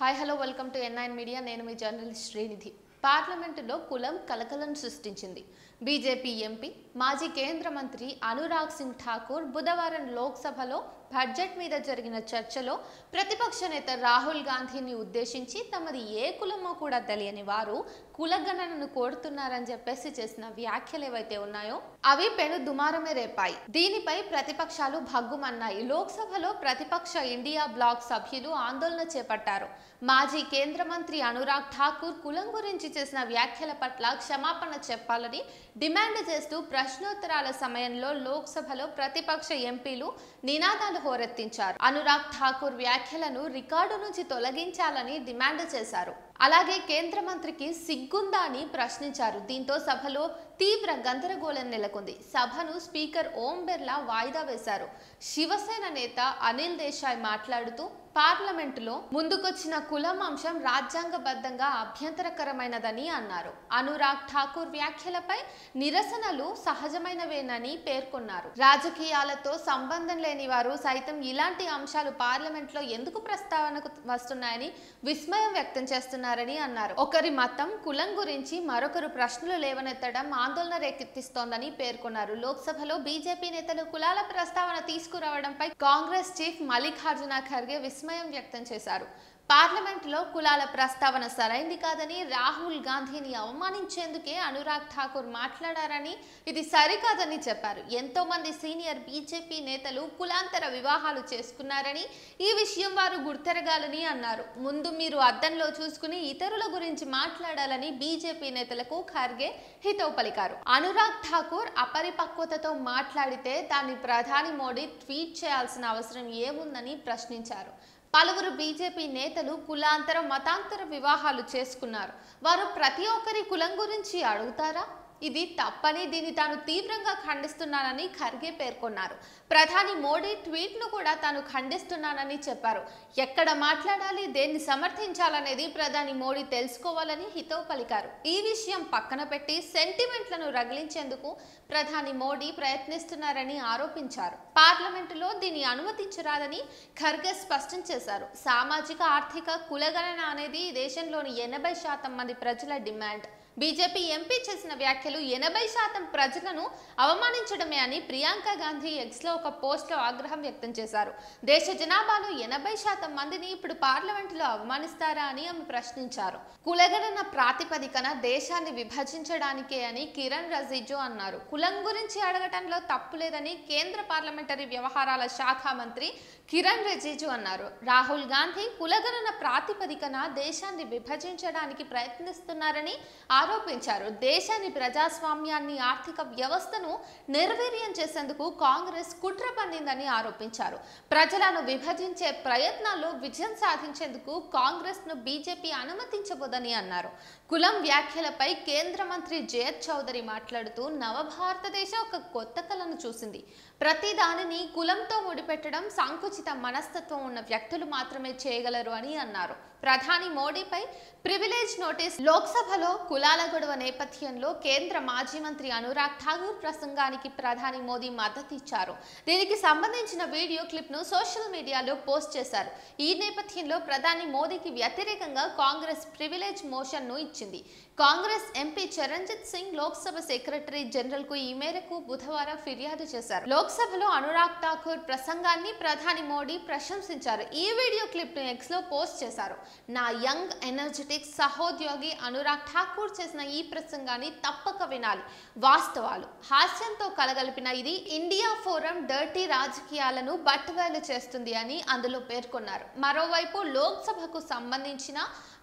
Hi hello welcome to N9 media. నేను మీ journalist Srinidhi. పార్లమెంటులో కులం కలకలం సృష్టించింది. బీజేపీ ఎంపీ మాజీ కేంద్ర మంత్రి అనురాగ్ సింగ్ ఠాకూర్ బుధవారం లోక్సభలో బడ్జెట్ మీద జరిగిన చర్చలో ప్రతిపక్ష నేత రాహుల్ గాంధీని ఉద్దేశించి తమది ఏ కులమో కూడా తెలియని వారు కులగణనను కోరుతున్నారని చెప్పేసి చేసిన వ్యాఖ్యలు ఏవైతే ఉన్నాయో అవి పెను దుమారమే రేపాయి. దీనిపై ప్రతిపక్షాలు భగ్గుమన్నాయి. లోక్సభలో ప్రతిపక్ష ఇండియా బ్లాక్ సభ్యులు ఆందోళన చేపట్టారు. మాజీ కేంద్ర మంత్రి అనురాగ్ ఠాకూర్ కులం గురించి చేసిన వ్యాఖ్యల పట్ల క్షమాపణ చెప్పాలని డిమాండ్ చేస్తూ ప్రశ్నోత్తరాల సమయంలో లోక్సభలో ప్రతిపక్ష ఎంపీలు నినాదాలు హోరెత్తించారు. అనురాగ్ ఠాకూర్ వ్యాఖ్యలను రికార్డు నుంచి తొలగించాలని డిమాండ్ చేశారు. అలాగే కేంద్ర మంత్రికి సిగ్గుందా అని ప్రశ్నించారు. దీంతో సభలో తీవ్ర గందరగోళం నెలకొంది. సభను స్పీకర్ ఓం బిర్లా వాయిదా వేశారు. శివసేన నేత అనిల్ దేశాయ్ మాట్లాడుతూ పార్లమెంటులో ముందుకొచ్చిన కులం అంశం రాజ్యాంగబద్ధంగా అభ్యంతరకరమైనదని అన్నారు. అనురాగ్ ఠాకూర్ వ్యాఖ్యలపై నిరసనలు సహజమైనవేనని పేర్కొన్నారు. రాజకీయాలతో సంబంధం లేని వారు సైతం ఇలాంటి అంశాలు పార్లమెంట్లో ఎందుకు ప్రస్తావనకు వస్తున్నాయని విస్మయం వ్యక్తం చేస్తున్నారని అన్నారు. ఒకరి మతం కులం గురించి మరొకరు ప్రశ్నలు లేవనెత్తడం ఆందోళన రేకెత్తిస్తోందని పేర్కొన్నారు. లోక్సభలో బీజేపీ నేతలు కులాల ప్రస్తావన తీసుకురావడంపై కాంగ్రెస్ చీఫ్ మల్లికార్జున ఖర్గే విస్మయం వ్యక్తం చేశారు. పార్లమెంట్లో కులాల ప్రస్తావన సరైంది కాదని, రాహుల్ గాంధీని అవమానించేందుకే అనురాగ్ ఠాకూర్ మాట్లాడారని, ఇది సరికాదని చెప్పారు. ఎంతో మంది సీనియర్ బీజేపీ నేతలు కులాంతర వివాహాలు చేసుకున్నారని, ఈ విషయం వారు గుర్తెరగాలని అన్నారు. ముందు మీరు అద్దంలో చూసుకుని ఇతరుల గురించి మాట్లాడాలని బీజేపీ నేతలకు ఖర్గే హితవు పలికారు. అనురాగ్ ఠాకూర్ అపరిపక్వతతో మాట్లాడితే దాన్ని ప్రధాని మోడీ ట్వీట్ చేయాల్సిన అవసరం ఏముందని ప్రశ్నించారు. పలువురు బీజేపీ నేతలు కులాంతర మతాంతర వివాహాలు చేసుకున్నారు. వారు ప్రతి ఒక్కరి కులం గురించి అడుగుతారా? ఇది తప్పని, దీన్ని తాను తీవ్రంగా ఖండిస్తున్నానని ఖర్గే పేర్కొన్నారు. ప్రధాని మోడీ ట్వీట్ను కూడా తాను ఖండిస్తున్నానని చెప్పారు. ఎక్కడ మాట్లాడాలి, దేన్ని సమర్థించాలనేది ప్రధాని మోడీ తెలుసుకోవాలని హితవు పలికారు. ఈ విషయం పక్కన పెట్టి సెంటిమెంట్లను రగిలించేందుకు ప్రధాని మోడీ ప్రయత్నిస్తున్నారని ఆరోపించారు. పార్లమెంటులో దీన్ని అనుమతించరాదని ఖర్గే స్పష్టం చేశారు. సామాజిక ఆర్థిక కులగణన అనేది దేశంలోని 80% మంది ప్రజల డిమాండ్. బీజేపీ ఎంపీ చేసిన వ్యాఖ్యలు 80% ప్రజలను అవమానించడమే అని ప్రియాంక గాంధీ ఎక్స్లో ఒక పోస్ట్లో ఆగ్రహం వ్యక్తం చేశారు. దేశ జనాభాలో 80% మందిని ఇప్పుడు పార్లమెంటులో అవమానిస్తారా అని ఆమె ప్రశ్నించారు. కులగణన ప్రాతిపదికన దేశాన్ని విభజించడానికే అని కిరణ్ రిజిజు అన్నారు. కులం గురించి అడగటంలో తప్పు లేదని కేంద్ర పార్లమెంటరీ వ్యవహారాల శాఖ మంత్రి కిరణ్ రిజిజు అన్నారు. రాహుల్ గాంధీ కులగణన ప్రాతిపదికన దేశాన్ని విభజించడానికి ప్రయత్నిస్తున్నారని ఆరోపించారు. దేశాన్ని, ప్రజాస్వామ్యాన్ని, ఆర్థిక వ్యవస్థను నిర్వీర్యం చేసేందుకు కాంగ్రెస్ కుట్ర పన్నిందని ఆరోపించారు. ప్రజలను విభజించే ప్రయత్నాల్లో విజయం సాధించేందుకు కాంగ్రెస్ ను బీజేపీ అనుమతించబోదని అన్నారు. కులం వ్యాఖ్యలపై కేంద్ర మంత్రి జయంత్ చౌదరి మాట్లాడుతూ నవభారతదేశం ఒక కొత్త కళను చూసింది. ప్రతి దానిని కులంతో ముడిపెట్టడం సంకుచిత మనస్తత్వం ఉన్న వ్యక్తులు మాత్రమే చేయగలరు అని అన్నారు. ప్రధాని మోడీపై ప్రివిలేజ్ నోటీస్. లోక్సభలో కులాల గొడవ నేపథ్యంలో కేంద్ర మాజీ మంత్రి అనురాగ్ ఠాకూర్ ప్రసంగానికి ప్రధాని మోదీ మద్దతు ఇచ్చారు. దీనికి సంబంధించిన వీడియో క్లిప్ను సోషల్ మీడియాలో పోస్ట్ చేశారు. ఈ నేపథ్యంలో ప్రధాని మోదీకి వ్యతిరేకంగా కాంగ్రెస్ ప్రివిలేజ్ మోషన్ను ఇచ్చింది. Congress MP Charanjit Singh Lok Sabha secretary general కు ఈ మేరకు బుధవారం ఫిర్యాదు చేశారు. లోక్సభలో అనురాగ్ ఠాకూర్ ప్రసంగాన్ని ప్రధాని మోడీ ప్రశంసించారు. ఈ వీడియో క్లిప్ ను ఎక్స్ లో పోస్ట్ చేశారు. నా యంగ్ ఎనర్జెటిక్ సహోద్యోగి అనురాగ్ ఠాకూర్ చేసిన ఈ ప్రసంగాన్ని తప్పక వినాలి. వాస్తవాలు, హాస్యంతో కలగలిపిన ఇది ఇండియా ఫోరం డర్టీ రాజకీయాలను బట్టబయలు చేస్తుంది అని అందులో పేర్కొన్నారు. మరోవైపు లోక్సభకు సంబంధించిన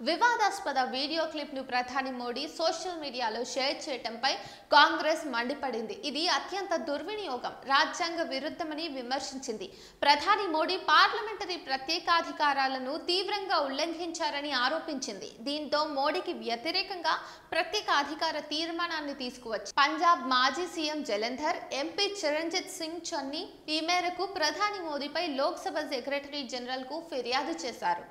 వివాదాస్పద వీడియో క్లిప్ ను ప్రధాని మోడీ సోషల్ మీడియాలో షేర్ చేయడంపై కాంగ్రెస్ మండిపడింది. ఇది అత్యంత దుర్వినియోగం, రాజ్యాంగ విరుద్ధమని విమర్శించింది. ప్రధాని మోడీ పార్లమెంటరీ ప్రత్యేకాధికారాలను తీవ్రంగా ఉల్లంఘించారని ఆరోపించింది. దీంతో మోడీకి వ్యతిరేకంగా ప్రత్యేక అధికార తీర్మానాన్ని తీసుకువచ్చి పంజాబ్ మాజీ సీఎం జలంధర్, ఎంపీ చరణ్జిత్ సింగ్ చన్నీ ఈ మేరకు ప్రధాని మోదీపై లోక్సభ సెక్రటరీ జనరల్ కు ఫిర్యాదు చేశారు.